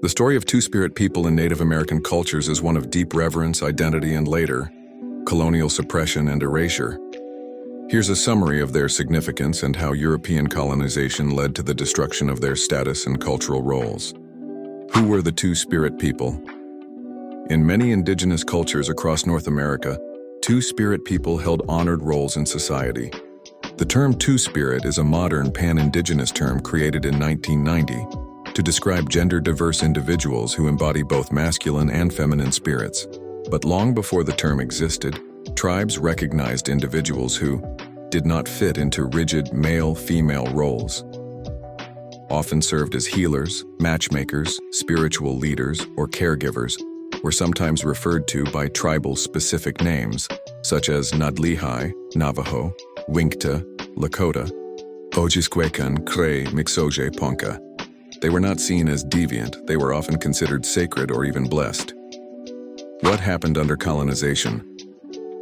The story of Two-Spirit people in Native American cultures is one of deep reverence, identity, and later, colonial suppression and erasure. Here's a summary of their significance and how European colonization led to the destruction of their status and cultural roles. Who were the Two-Spirit people? In many indigenous cultures across North America, Two-Spirit people held honored roles in society. The term Two-Spirit is a modern pan-indigenous term created in 1990 to describe gender-diverse individuals who embody both masculine and feminine spirits. But long before the term existed, tribes recognized individuals who did not fit into rigid male-female roles. Often served as healers, matchmakers, spiritual leaders, or caregivers, were sometimes referred to by tribal-specific names, such as Nadlihai, Navajo, Winkta, Lakota, Ojisquecan, Cray, Mixoje, Ponca. They were not seen as deviant, they were often considered sacred or even blessed. What happened under colonization?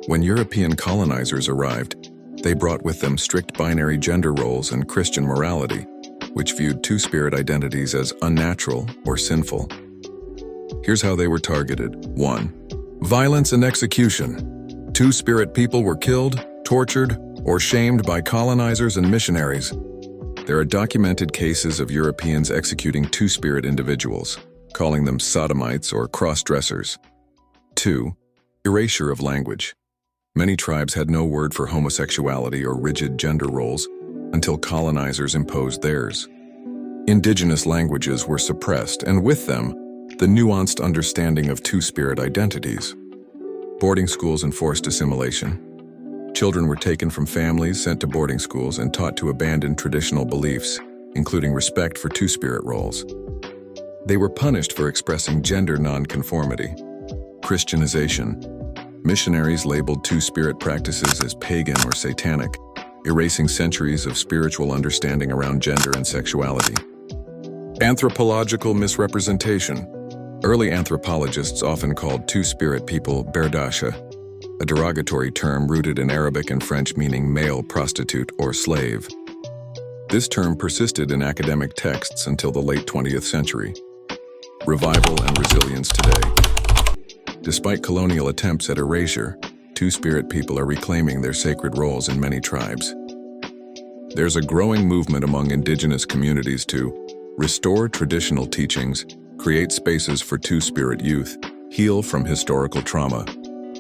When European colonizers arrived, they brought with them strict binary gender roles and Christian morality, which viewed Two-Spirit identities as unnatural or sinful. Here's how they were targeted. 1. Violence and execution. Two-Spirit people were killed, tortured, or shamed by colonizers and missionaries. There are documented cases of Europeans executing Two-Spirit individuals, calling them sodomites or cross-dressers. 2. Erasure of language. Many tribes had no word for homosexuality or rigid gender roles until colonizers imposed theirs. Indigenous languages were suppressed, and with them, the nuanced understanding of Two-Spirit identities. Boarding schools enforced assimilation. Children were taken from families, sent to boarding schools, and taught to abandon traditional beliefs, including respect for Two-Spirit roles. They were punished for expressing gender nonconformity. Christianization. Missionaries labeled Two-Spirit practices as pagan or satanic, erasing centuries of spiritual understanding around gender and sexuality. Anthropological misrepresentation. Early anthropologists often called Two-Spirit people Berdasha, a derogatory term rooted in Arabic and French meaning male prostitute or slave. This term persisted in academic texts until the late 20th century. Revival and resilience today. Despite colonial attempts at erasure, Two-Spirit people are reclaiming their sacred roles in many tribes. There's a growing movement among indigenous communities to restore traditional teachings, create spaces for Two-Spirit youth, heal from historical trauma.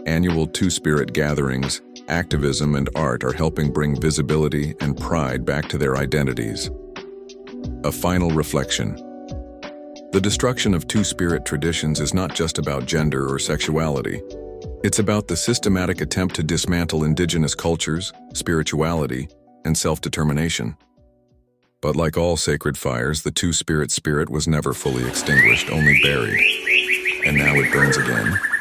Annual Two-Spirit gatherings, activism, and art are helping bring visibility and pride back to their identities. A final reflection. The destruction of Two-Spirit traditions is not just about gender or sexuality. It's about the systematic attempt to dismantle indigenous cultures, spirituality, and self-determination. But like all sacred fires, the Two-Spirit spirit was never fully extinguished, only buried. And now it burns again.